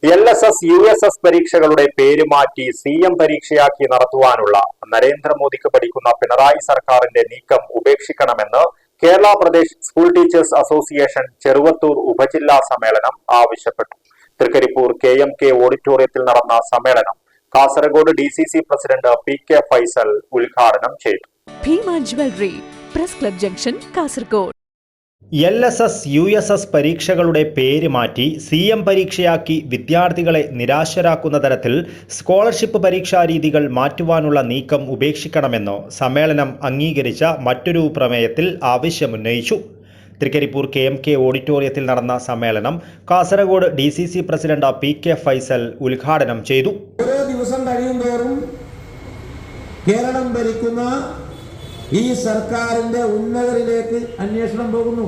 LSS, USS പരീക്ഷകളുടെ പേര് മാറ്റി CM പരീക്ഷയാക്കി നടത്തുവാനുള്ള നരേന്ദ്രമോദിക്ക് പഠിക്കുന്ന പിണറായി സർക്കാരിന്റെ നീക്കം ഉപേക്ഷിക്കണമെന്ന് Kerala Pradesh school teachers association Cheruvathur ഉപജില്ലാ സമ്മേളനം ആവശ്യപ്പെട്ടു. തൃക്കരിപ്പൂർ KMK ഓഡിറ്റോറിയത്തിൽ നടന്ന സമ്മേളനം Kasaragod DCC president PK Faisal ഉദ്ഘാടനം ചെയ്തു. Bhima jewellery, press club junction, Kasaragod. LSS, USS പരീക്ഷകളുടെ പേര് മാറ്റി CM പരീക്ഷയാക്കി വിദ്യാർത്ഥികളെ നിരാശരാക്കുന്ന തരത്തിൽ സ്കോളർഷിപ്പ് പരീക്ഷാരീതികൾ മാറ്റുവാനുള്ള നീക്കം ഉപേക്ഷിക്കണമെന്ന് സമ്മേളനം അംഗീകരിച്ച മറ്റൊരു പ്രമേയത്തിൽ ആവശ്യമുന്നയിച്ചു. തൃക്കരിപ്പൂർ KMK ഓഡിറ്റോറിയത്തിൽ നടന്ന സമ്മേളനം Kasaragod DCC president PK Faisal ഉദ്ഘാടനം ചെയ്തു. ഓരോ ദിവസം കഴിയുന്തോറും കേരളം ഭരിക്കുന്ന ഈ സർക്കാരിന്റെ ഉന്നതരിലേക്ക് അന്വേഷണം പോകുന്നു.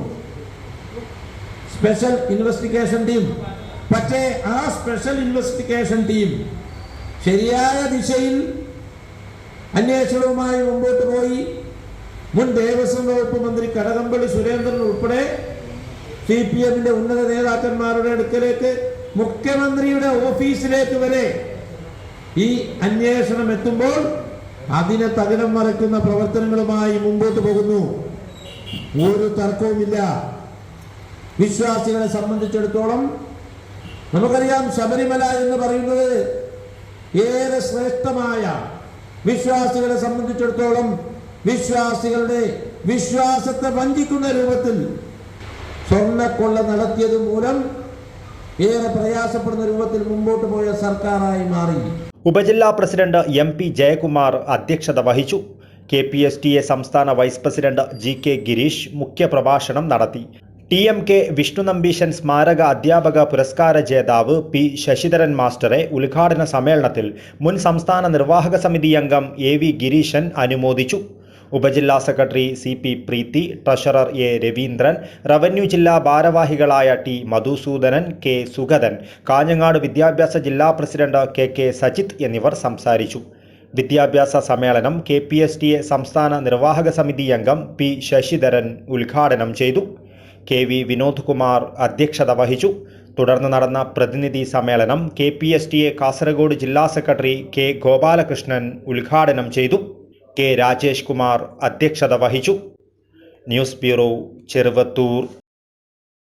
Special investigation team. പക്ഷേ ആ സ്പെഷ്യൽ ഇൻവെസ്റ്റിഗേഷൻ ടീം ശരിയായ ദിശയിൽ അന്വേഷണവുമായി മുമ്പോട്ട് പോയി മുൻ ദേവസ്വം വകുപ്പ് മന്ത്രി കടകംപള്ളി സുരേന്ദ്രൻ ഉൾപ്പെടെ CPM-ന്റെ ഉന്നത നേതാക്കന്മാരുടെ അടുക്കലേക്ക്, മുഖ്യമന്ത്രിയുടെ ഓഫീസിലേക്ക് വരെ ഈ അന്വേഷണം എത്തുമ്പോൾ അതിനെ തകിടം മറിക്കുന്ന പ്രവർത്തനങ്ങളുമായി മുമ്പോട്ട് പോകുന്നു. ഒരു തർക്കവുമില്ല. വിശ്വാസികളെ സംബന്ധിച്ചിടത്തോളം നമുക്കറിയാം, ശബരിമല എന്ന് പറയുന്നത് ഏറെ ശ്രേഷ്ഠമായ, വിശ്വാസികളെ സംബന്ധിച്ചിടത്തോളം വിശ്വാസികളുടെ വിശ്വാസത്തെ വഞ്ചിക്കുന്ന രൂപത്തിൽ സ്വർണ്ണക്കൊള്ള നടത്തിയത് മൂലം ഏറെ പ്രയാസപ്പെടുന്ന രൂപത്തിൽ മുമ്പോട്ട് പോയ സർക്കാരായി മാറി. ഉപജില്ലാ പ്രസിഡന്റ് MP ജയകുമാർ അധ്യക്ഷത വഹിച്ചു. KPSTA സംസ്ഥാന വൈസ് പ്രസിഡന്റ് GK ഗിരീഷ് മുഖ്യപ്രഭാഷണം നടത്തി. TMK വിഷ്ണുനമ്പീശൻ സ്മാരക അധ്യാപക പുരസ്കാര ജേതാവ് P ശശിധരൻ മാസ്റ്ററെ ഉദ്ഘാടന സമ്മേളനത്തിൽ മുൻ സംസ്ഥാന നിർവാഹക സമിതി അംഗം AV ഗിരീശൻ അനുമോദിച്ചു. ഉപജില്ലാ secretary CP Preethi, treasurer A Raveendran, revenue ജില്ലാ ഭാരവാഹികളായ T മധുസൂദനൻ, K സുഗതൻ, കാഞ്ഞങ്ങാട് വിദ്യാഭ്യാസ ജില്ലാ പ്രസിഡന്റ് KK സജിത് എന്നിവർ സംസാരിച്ചു. വിദ്യാഭ്യാസ സമ്മേളനം KPSTA സംസ്ഥാന നിർവാഹക സമിതി അംഗം P ശശിധരൻ ഉദ്ഘാടനം ചെയ്തു. KV വിനോദ് കുമാർ അധ്യക്ഷത വഹിച്ചു. തുടർന്ന് നടന്ന പ്രതിനിധി സമ്മേളനം KPSTA കാസർഗോഡ് ജില്ലാ സെക്രട്ടറി K ഗോപാലകൃഷ്ണൻ ഉദ്ഘാടനം ചെയ്തു. K രാജേഷ് കുമാർ അധ്യക്ഷത വഹിച്ചു. News bureau, Cheruvathur.